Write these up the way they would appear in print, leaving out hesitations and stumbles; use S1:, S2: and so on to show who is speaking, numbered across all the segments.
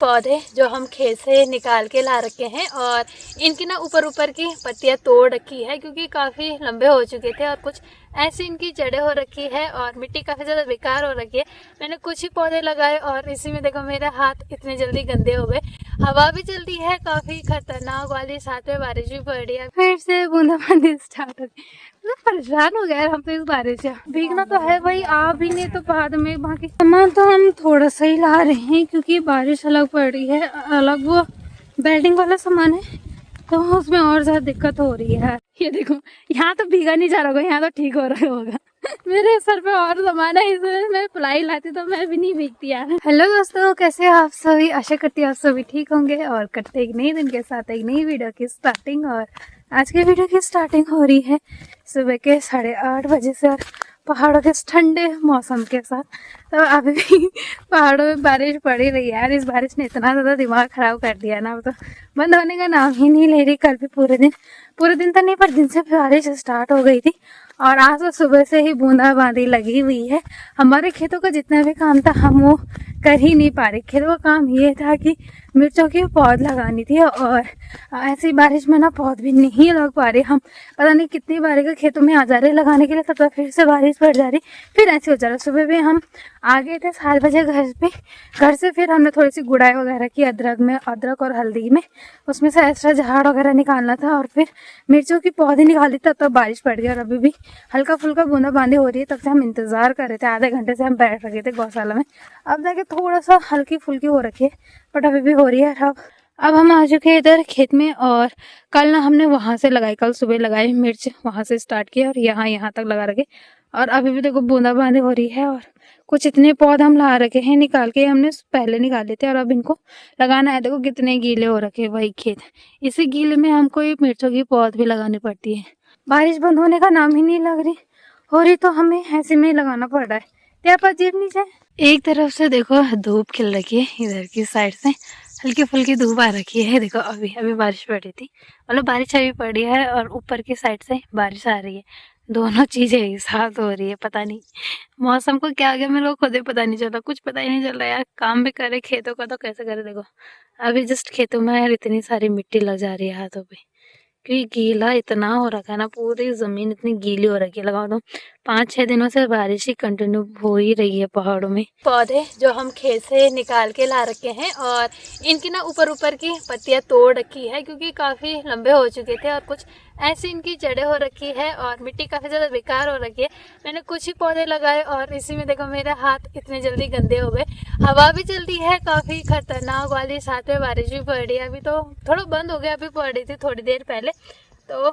S1: पौधे जो हम खेत से निकाल के ला रखे हैं और इनकी ना ऊपर ऊपर की पत्तियां तोड़ रखी है क्योंकि काफ़ी लंबे हो चुके थे और कुछ ऐसी इनकी जड़ें हो रखी है और मिट्टी काफ़ी ज़्यादा बेकार हो रखी है। मैंने कुछ ही पौधे लगाए और इसी में देखो मेरे हाथ इतने जल्दी गंदे हो गए। हवा भी चलती है काफ़ी खतरनाक वाली, साथ में बारिश भी पड़ रही है। फिर से बूंदाबांदी स्टार्ट हो गई। मतलब परेशान हो गया हम तो इस बारिश से। भीगना तो है भाई, आ भी नहीं तो बाद में बाकी सामान तो हम थोड़ा सा ही ला रहे हैं क्योंकि बारिश अलग पड़ रही है, अलग वो बेल्डिंग वाला सामान है तो उसमें और ज्यादा दिक्कत हो रही है। ये देखो यहाँ तो भीगा नहीं जा रहा होगा, यहाँ तो ठीक हो रहा होगा। मेरे सर पे और सामान है इसलिए मैं प्लाई लाती तो मैं भी नहीं भीगती यार। हेलो दोस्तों, कैसे हो आप सभी? आशा करती हूँ आप सभी ठीक होंगे और करते एक नई दिन के साथ एक नई वीडियो की स्टार्टिंग। और आज की वीडियो की स्टार्टिंग हो रही है सुबह के 8:30 बजे से और पहाड़ों के ठंडे मौसम के साथ। तो अभी भी पहाड़ों में बारिश पड़ ही रही है यार। इस बारिश ने इतना ज़्यादा दिमाग ख़राब कर दिया ना, तो बंद होने का नाम ही नहीं ले रही। कल भी पूरे दिन तो नहीं पर दिन से बारिश स्टार्ट हो गई थी और आज तो सुबह से ही बूंदाबांदी लगी हुई है। हमारे खेतों का जितना भी काम था हम वो कर ही नहीं पा रहे। खेतों का काम ये था कि मिर्चों की पौध लगानी थी और ऐसी बारिश में ना पौध भी नहीं लग पा रही। हम पता नहीं कितनी बारी का खेतों में आ जा रहे लगाने के लिए, तब तक फिर से बारिश पड़ जा रही, फिर ऐसे हो जा रहा। सुबह भी हम आ गए थे 7 बजे घर से फिर हमने थोड़ी सी गुड़ाई वगैरह की अदरक और हल्दी में, उसमें से एक्स्ट्रा झाड़ वगैरह निकालना था और फिर मिर्चों की पौधे निकाली, तब तक बारिश पड़ गई। और अभी भी हल्का फुल्का बूंदाबांदी हो रही है। तब से हम इंतजार कर रहे थे, आधे घंटे से हम बैठ रखे थे गौशाला में। अब जाके थोड़ा सा हल्की फुल्की हो रखी है बट अभी भी हो रही है। अब हम आ चुके हैं इधर खेत में और कल ना हमने वहां से लगाई, कल सुबह लगाई मिर्च, वहां से स्टार्ट किया और यहाँ तक लगा रखे। और अभी भी देखो बूंदाबांदी हो रही है और कुछ इतने पौधे हम ला रखे हैं, निकाल के हमने पहले निकाले थे और अब इनको लगाना है। देखो कितने गीले हो रखे वही खेत, इसी गीले में हमको ये मिर्चों की पौध भी लगानी पड़ती है। बारिश बंद होने का नाम ही नहीं लग रही, हो रही तो हमें ऐसे में ही लगाना पड़ रहा है। क्या पर जेब नीचे एक तरफ से देखो धूप खिल रखी है, इधर की साइड से हल्की फुल्की धूप आ रखी है। देखो अभी बारिश पड़ रही थी, मतलब बारिश अभी पड़ी है और ऊपर की साइड से बारिश आ रही है। दोनों चीजें एक साथ हो रही है। पता नहीं मौसम को क्या आ गया, मेरे को खुद ही पता नहीं चला, कुछ पता ही नहीं चल रहा यार। काम भी करे खेतों का तो कैसे करे। देखो अभी जस्ट खेतों में यार इतनी सारी मिट्टी लग जा रही है हाथों पे, क्योंकि गीला इतना हो रखा है ना, पूरी जमीन इतनी गीली हो रखी है। लगाओ तो 5-6 दिनों से बारिश ही कंटिन्यू हो ही रही है पहाड़ों में। पौधे जो हम खेत से निकाल के ला रखे हैं और इनकी ना ऊपर की पत्तियां तोड़ रखी है क्योंकि काफ़ी लंबे हो चुके थे और कुछ ऐसी इनकी जड़ें हो रखी है और मिट्टी काफ़ी ज़्यादा बेकार हो रखी है। मैंने कुछ ही पौधे लगाए और इसी में देखो मेरे हाथ इतने जल्दी गंदे हो गए। हवा भी चलती है काफ़ी खतरनाक वाली, साथ में बारिश भी पड़ रही है। अभी तो थोड़ा बंद हो गया, अभी पड़ रही थी थोड़ी देर पहले। तो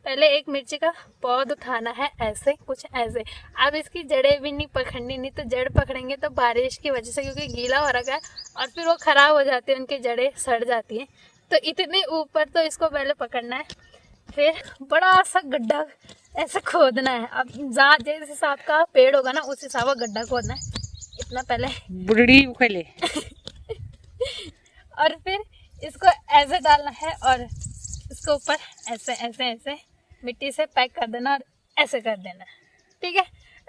S1: पहले एक मिर्ची का पौध उठाना है ऐसे, कुछ ऐसे। अब इसकी जड़ें भी नहीं पकड़नी, नहीं तो जड़ पकड़ेंगे तो बारिश की वजह से, क्योंकि गीला हो रखा है और फिर वो खराब हो जाती है, उनकी जड़ें सड़ जाती हैं। तो इतने ऊपर तो इसको पहले पकड़ना है, फिर बड़ा सा गड्ढा ऐसे खोदना है। अब जिस हिसाब का पेड़ होगा ना उस हिसाब का गड्ढा खोदना है। इतना पहले बुढ़ड़ी उखले और फिर इसको ऐसे डालना है और इसको ऊपर ऐसे ऐसे ऐसे मिट्टी से पैक कर देना और ऐसे कर देना, ठीक है।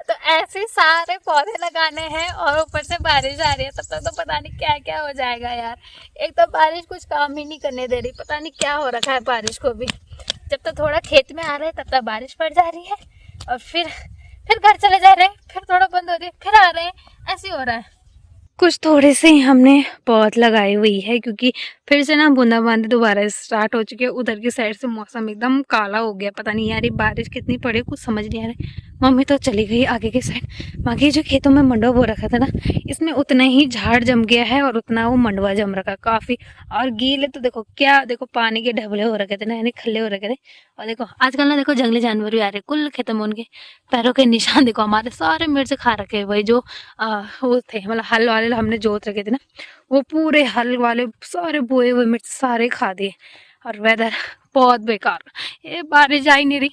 S1: तो ऐसे सारे पौधे लगाने हैं और ऊपर से बारिश आ रही है, तब तक तो पता नहीं क्या क्या हो जाएगा यार। एक तो बारिश कुछ काम ही नहीं करने दे रही, पता नहीं क्या हो रखा है बारिश को भी। जब तक थोड़ा खेत में आ रहे हैं तब तक बारिश पड़ जा रही है और फिर घर चले जा रहे हैं, फिर थोड़ा बंद हो रही है, फिर आ रहे हैं, ऐसे हो रहा है। कुछ थोड़े से हमने पौध लगाई हुई है क्योंकि फिर से ना बूंदाबांदी दोबारा स्टार्ट हो चुकी है। उधर की साइड से मौसम एकदम काला हो गया, पता नहीं यार ये बारिश कितनी पड़ी कुछ समझ नहीं आ रहा। मम्मी तो चली गई आगे की साइड। बाकी जो खेतों में मंडवा बो रखा था ना, इसमें उतना ही झाड़ जम गया है और उतना वो मंडवा जम रखा काफी। और गीले तो देखो क्या, देखो पानी के ढबले हो रखे थे ना, यानी खल्ले हो रखे थे। और देखो आजकल ना देखो जंगली जानवर भी आ रहे कुल खेतों में, उनके पैरों के निशान देखो। हमारे सारे मिर्च खा रखे वही जो वो थे, मतलब हल वाले हमने जोत रखे थे ना, वो पूरे हल वाले सारे बोए हुए मिर्च सारे खा दिए। और वेदर बहुत बेकार, ये बारिश आ ही नहीं रही।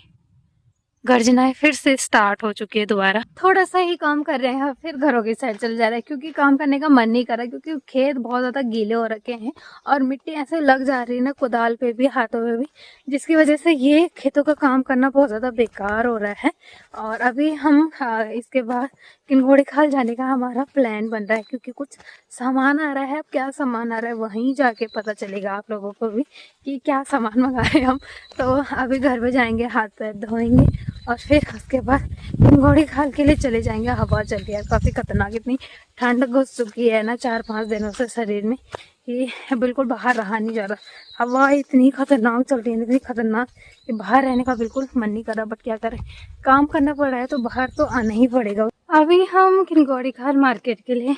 S1: गर्जनाएं फिर से स्टार्ट हो चुकी है दोबारा। थोड़ा सा ही काम कर रहे हैं फिर घरों की साइड चले जा रहे हैं, क्योंकि काम करने का मन नहीं कर रहा, क्योंकि खेत बहुत ज़्यादा गीले हो रखे हैं और मिट्टी ऐसे लग जा रही है ना कुदाल पे भी हाथों पे भी, जिसकी वजह से ये खेतों का काम करना बहुत ज़्यादा बेकार हो रहा है। और अभी हम इसके बाद किनगोड़ी खाल जाने का हमारा प्लान बन रहा है, क्योंकि कुछ सामान आ रहा है। अब क्या सामान आ रहा है वहीं जाके पता चलेगा आप लोगों को भी कि क्या सामान मंगाए हम। तो अभी घर पे जाएंगे, हाथ पैर धोएंगे और फिर उसके बाद किनगोड़ी खाल के लिए चले जाएंगे। हवा चल रही है काफ़ी खतरनाक, इतनी ठंड घुस चुकी है ना 4-5 दिनों से शरीर में कि बिल्कुल बाहर रहा नहीं जा रहा। हवा इतनी खतरनाक चल रही है, इतनी खतरनाक कि बाहर रहने का बिल्कुल मन नहीं कर रहा। बट क्या करें, काम करना पड़ रहा है तो बाहर तो आना ही पड़ेगा। अभी हम किनगोड़ी खाल मार्केट के लिए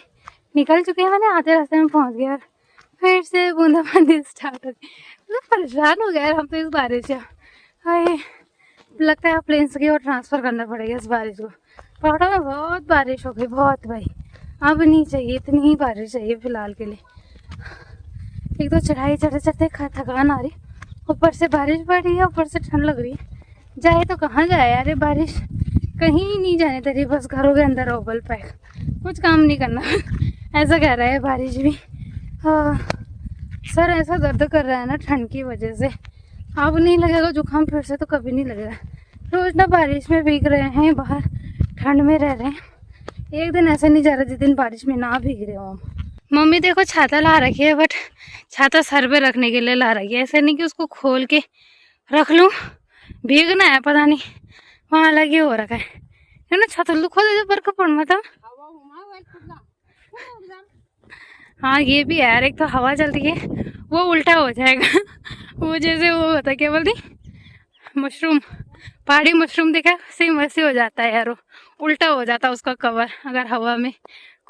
S1: निकल चुके हैं, मैंने आधे रास्ते में पहुँच गया। फिर से बूंदाबांदी स्टार्ट हो गई। मतलब परेशान हो गया यार हम तो इस बारिश से। हाय, लगता है प्लेन्स की और ट्रांसफ़र करना पड़ेगा इस बारिश को। पहाड़ों में बहुत बारिश हो गई, बहुत भाई। अब नहीं चाहिए, इतनी ही बारिश चाहिए फ़िलहाल के लिए। एक तो चढ़ाई चढ़ते चढ़ते थकान आ रही, ऊपर से बारिश पड़ रही है, ऊपर से ठंड लग रही है। जाए तो कहाँ जाए यार, ये बारिश कहीं नहीं जाने दे रही, बस घरों के अंदर ओबल पैक, कुछ काम नहीं करना ऐसा कह रहा है बारिश भी। हाँ, सर ऐसा दर्द कर रहा है ना ठंड की वजह से। अब नहीं लगेगा जुकाम फिर से तो कभी नहीं लगेगा। रोज़ ना बारिश में भीग रहे हैं, बाहर ठंड में रह रहे हैं, एक दिन ऐसे नहीं जा रहा जिस दिन बारिश में ना भीग रहे हो। मम्मी देखो छाता ला रखी है, बट छाता सर पे रखने के लिए ला रखी है, ऐसे नहीं कि उसको खोल के रख लूँ। भीगना है पता नहीं, वहाँ अलग ही हो रखा है ना। छाता लू खोल दे पर कपड़ मतलब। हाँ ये भी है यार, एक तो हवा चल रही है वो उल्टा हो जाएगा वो जैसे वो होता है क्या बोलती मशरूम, पहाड़ी मशरूम देखा, सेम वैसे हो जाता है यार, वो उल्टा हो जाता है उसका कवर अगर हवा में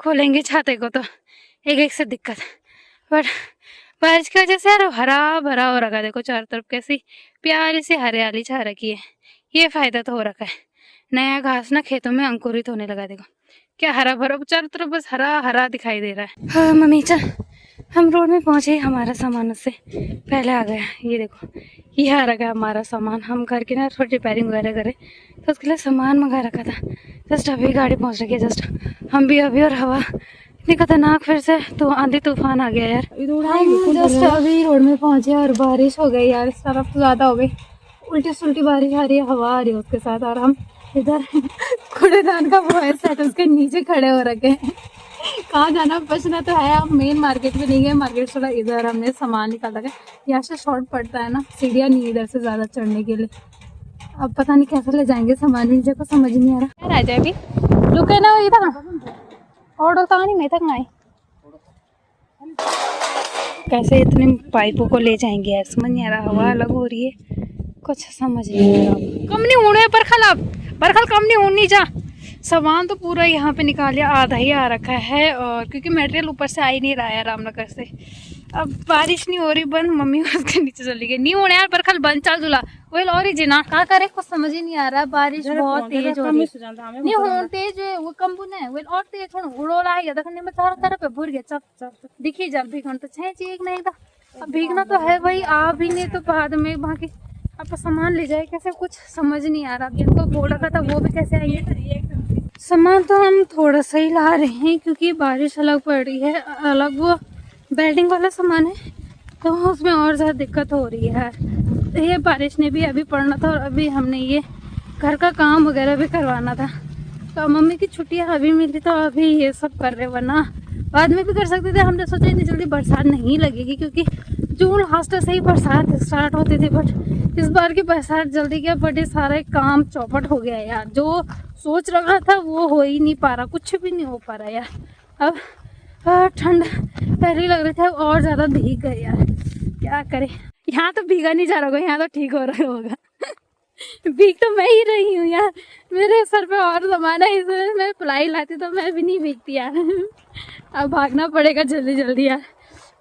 S1: खोलेंगे छाते को तो एक एक से दिक्कत। बट बारिश की वजह से यार हरा भरा हो रखा है, देखो चारों तरफ कैसी प्यारी सी हरियाली छा रखी है। ये फायदा तो हो रखा है, नया घास ना खेतों में अंकुरित होने लगा। देखो क्या हरा भरा, चारों तरफ बस हरा हरा दिखाई दे रहा है। हाँ मम्मी चल, हम रोड में पहुंचे, हमारा सामान उससे पहले आ गया। ये देखो ये आ रखा है हमारा सामान, हम घर की ना थोड़ी रिपेयरिंग वगैरह करें तो उसके लिए सामान मंगा रखा था। जस्ट अभी गाड़ी पहुंच रही है, जस्ट हम भी अभी। और हवा इतनी खतरनाक, फिर से तो आंधी तूफान आ गया यार। हम जस्ट अभी रोड में पहुंचे और बारिश हो गई यार, इस तरफ तो ज़्यादा हो गई, उल्टी सुल्टी बारिश आ रही है, हवा आ रही है उसके साथ। और हम इधर कूड़ेदान का वो है सेट, उसके नीचे खड़े हो रखे हैं। कहाँ जाना बचना तो है। हम मेन मार्केट में नहीं गए, मार्केट थोड़ा इधर हमने सामान निकाल रखा है, यहाँ से शॉर्ट पड़ता है ना, सीढ़ियाँ नहीं इधर से ज़्यादा चढ़ने के लिए। अब पता नहीं कैसे ले जाएंगे सामान, नीचे को समझ नहीं आ रहा। यार आ जाए अभी रुके ना इधर ऑर्डर तो नहीं तक आए, कैसे इतने पाइपों को ले जाएंगे यार, समझ नहीं आ रहा। हवा अलग हो रही है, कुछ समझ नहीं आ रहा। कम नहीं होने बरखल, अब बरखल कम नहीं होनी जा। सामान तो पूरा यहाँ पे निकालिया, आधा ही आ रखा है, और क्योंकि मटेरियल ऊपर से आ ही नहीं रहा है रामनगर से। अब बारिश नहीं हो रही बंद, मम्मी उसके नीचे चली गई। नहीं होने यार बरखल बंद, चल दूल्हा वेल और ही जिना क्या करे, कुछ समझ ही नहीं आ रहा। बारिश बहुत तेज हो रही है, नहीं हो तेज वो कम बुने वेल और तेज थोड़ा उड़ोला आएगा देखने में चारों तरफ भूर गया। चल चल दिखी जब भीगन तो छह चीज नहीं था। अब भीगना तो है भाई, आ भी नहीं तो बाद में बाकी अब सामान ले जाए कैसे, कुछ समझ नहीं आ रहा। जिनको बोल रखा था वो भी कैसे आएंगे। सामान तो हम थोड़ा सा ही ला रहे हैं क्योंकि बारिश अलग पड़ रही है, अलग वो बेल्डिंग वाला सामान है तो उसमें और ज़्यादा दिक्कत हो रही है। ये बारिश ने भी अभी पड़ना था और अभी हमने ये घर का काम वगैरह भी करवाना था, तो मम्मी की छुट्टियाँ अभी मिली तो अभी ये सब कर रहे, वरना बाद में भी कर सकते थे। हमने सोचा इतनी जल्दी बरसात नहीं लगेगी क्योंकि जून लास्ट से ही बरसात स्टार्ट होती थी, बट इस बार की बरसात जल्दी क्या बट सारा काम चौपट हो गया यार। जो सोच रखा था वो हो ही नहीं पा रहा, कुछ भी नहीं हो पा रहा यार। अब ठंड पहले लग रही थी, अब और ज़्यादा भीग गए यार, क्या करें। यहाँ तो भीगा नहीं जा रहा होगा, यहाँ तो ठीक हो रहा होगा भीग तो मैं ही रही हूँ यार, मेरे सर पे और सामान है, इसमें मैं प्लाई लाती तो मैं भी नहीं भीगती यार अब भागना पड़ेगा जल्दी जल्दी यार,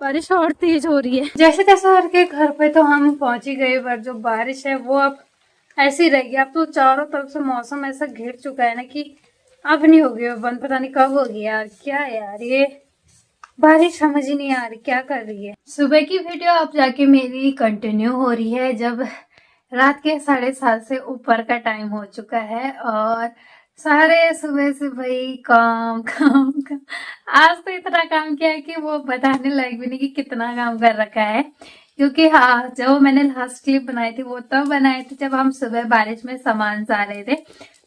S1: बारिश और तेज हो रही है। जैसे तैसे करके घर पे तो हम पहुंच ही गए, पर जो बारिश है वो अब ऐसी रहेगी। अब तो चारों तरफ से मौसम ऐसा घिर चुका है ना कि अब नहीं होगी बंद, पता नहीं कब होगी यार। क्या यार ये बारिश समझ ही नहीं आ रही क्या कर रही है। सुबह की वीडियो अब जाके मेरी कंटिन्यू हो रही है, जब रात के 7:30 से ऊपर का टाइम हो चुका है और सारे सुबह से भाई काम काम काम। आज तो इतना काम किया है कि वो बताने लायक भी नहीं कि कितना काम कर रखा है। क्योंकि हाँ, जो मैंने लास्ट क्लिप बनाई थी वो तब बनाई थी जब हम सुबह बारिश में सामान सा रहे थे।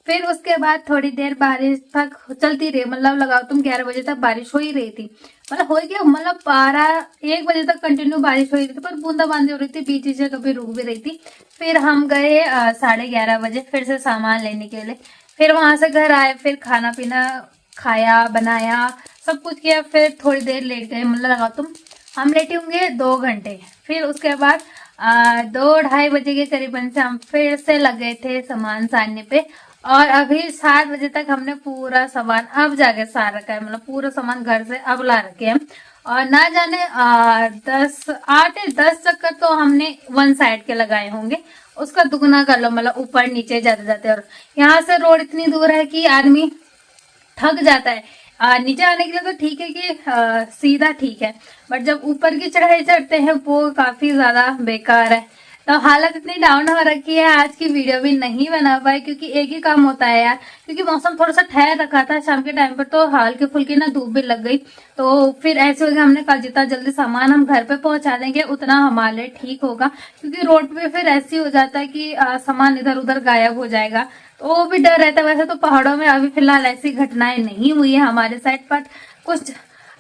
S1: फिर उसके बाद थोड़ी देर बारिश तक चलती रही, मतलब लगाओ तुम 11 बजे तक बारिश हो ही रही थी। मतलब हो गया, मतलब 12-1 बजे तक कंटिन्यू बारिश हो रही थी, पर बूंदाबांदी हो रही थी, बीच बीच में कभी रुक भी रही थी। फिर हम गए 11:30 बजे फिर से सामान लेने के लिए। फिर वहां से घर आए, फिर खाना पीना खाया, बनाया, सब कुछ किया। फिर थोड़ी देर लेट गए, मतलब लगाओ तुम हम लेटे होंगे 2 घंटे। फिर उसके बाद 2-2:30 बजे के करीबन से हम फिर से लगे थे सामान सारने पे। और अभी 7 बजे तक हमने पूरा सामान अब जाके सार रखा है, मतलब पूरा सामान घर से अब ला रखे हैं। और ना जाने 8-10 चक्कर तो हमने वन साइड के लगाए होंगे, उसका दुगना कर लो, मतलब ऊपर नीचे जाते जाते। और यहाँ से रोड इतनी दूर है कि आदमी थक जाता है। नीचे आने के लिए तो ठीक है कि सीधा ठीक है, बट जब ऊपर की चढ़ाई चढ़ते हैं वो काफी ज्यादा बेकार है। तो हालत इतनी डाउन हो रखी है, आज की वीडियो भी नहीं बना पाए क्योंकि एक ही काम होता है यार। क्योंकि मौसम थोड़ा सा ठहर रखा था शाम के टाइम पर, तो हल्की फुल्की ना धूप भी लग गई। तो फिर ऐसे हो गया, हमने कहा जितना जल्दी सामान हम घर पे पहुंचा देंगे उतना हमारे लिए ठीक होगा। क्योंकि रोड पे फिर ऐसे हो जाता है कि सामान इधर उधर गायब हो जाएगा, तो वो भी डर रहता है। वैसे तो पहाड़ों में अभी फिलहाल ऐसी घटनाएं नहीं हुई है हमारे साइड पर, कुछ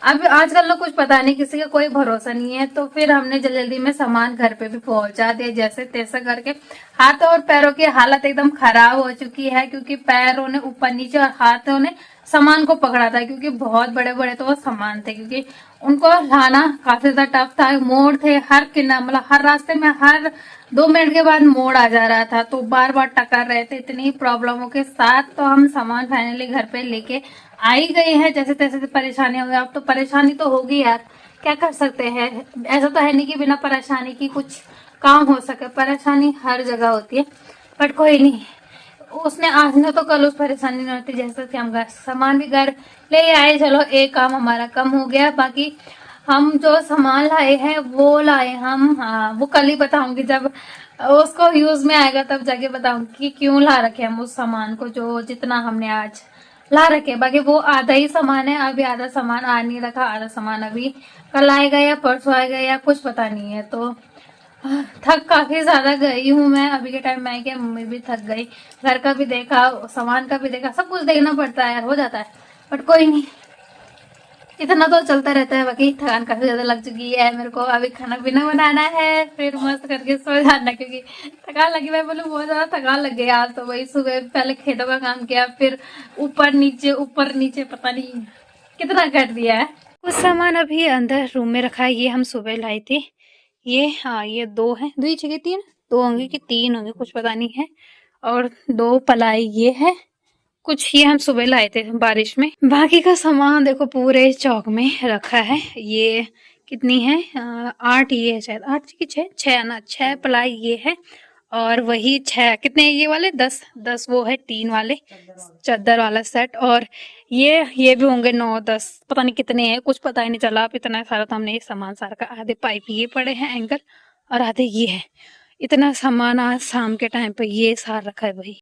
S1: अभी आजकल ना कुछ पता नहीं, किसी का कोई भरोसा नहीं है। तो फिर हमने जल्दी जल्दी में सामान घर पे भी पहुंचा दिया जैसे तैसे करके। हाथों और पैरों की हालत एकदम खराब हो चुकी है, क्योंकि पैरों ने ऊपर नीचे और हाथों ने सामान को पकड़ा था, क्योंकि बहुत बड़े बड़े तो वो सामान थे। क्योंकि उनको लाना काफी ज्यादा टफ था, मोड़ थे हर किनारे, मतलब हर रास्ते में हर 2 मिनट के बाद मोड़ आ जा रहा था, तो बार बार टकर रहे थे। इतनी प्रॉब्लमों के साथ तो हम सामान फाइनली घर पे लेके आ ही गए हैं। जैसे तैसे परेशानी हो गई, अब तो परेशानी तो होगी यार, क्या कर सकते हैं। ऐसा तो है नहीं कि बिना परेशानी की कुछ काम हो सके, परेशानी हर जगह होती है। बट कोई नहीं, उसने आज न तो कल उस परेशानी नहीं होती। जैसे कि हम घर सामान भी घर ले आए, चलो एक काम हमारा कम हो गया। बाकी हम जो सामान लाए हैं वो लाए हम, हाँ वो कल ही बताऊंगी, जब उसको यूज में आएगा तब जाके बताऊंगी कि क्यों ला रखे हम उस सामान को, जो जितना हमने आज ला रखे। बाकी वो आधा ही सामान है, अभी आधा सामान आ नहीं रखा, आधा सामान अभी कल आएगा या परसों आएगा या कुछ पता नहीं है। तो थक काफी ज्यादा गई हूँ मैं अभी के टाइम में, क्या मम्मी भी थक गई, घर का भी देखा, सामान का भी देखा, सब कुछ देखना पड़ता है यार, हो जाता है। बट कोई नहीं, इतना तो चलता रहता है। बाकी थकान काफी ज्यादा लग चुकी है मेरे को, अभी खाना पीना बनाना है, फिर मस्त करके सो जाना। क्योंकि थकान लगी, मैं बोलूँ बहुत ज्यादा थकान लग गई आज तो। वही सुबह पहले खेतों का काम किया, फिर ऊपर नीचे पता नहीं कितना कर दिया है। कुछ सामान अभी अंदर रूम में रखा है, ये हम सुबह लाए थे। ये हाँ, ये 2 है, 2 ही जगह 3, 2 होंगे कि 3 होंगे, कुछ पता नहीं है। और 2 पलाई ये है, कुछ ये हम सुबह लाए थे बारिश में। बाकी का सामान देखो पूरे चौक में रखा है। ये कितनी है, 8 ये है शायद, 8 की 6 ना, 6 पलाई ये है। और वही 6 कितने ये वाले 10 वो है, 3 वाले चादर वाला सेट। और ये भी होंगे 9-10, पता नहीं कितने हैं, कुछ पता ही नहीं चला। अब इतना सारा तो हमने ये सामान सारा का, आधे पाइप ये पड़े हैं एंगल और आधे ये है। इतना सामान आज शाम के टाइम पे ये सार रखा है भाई।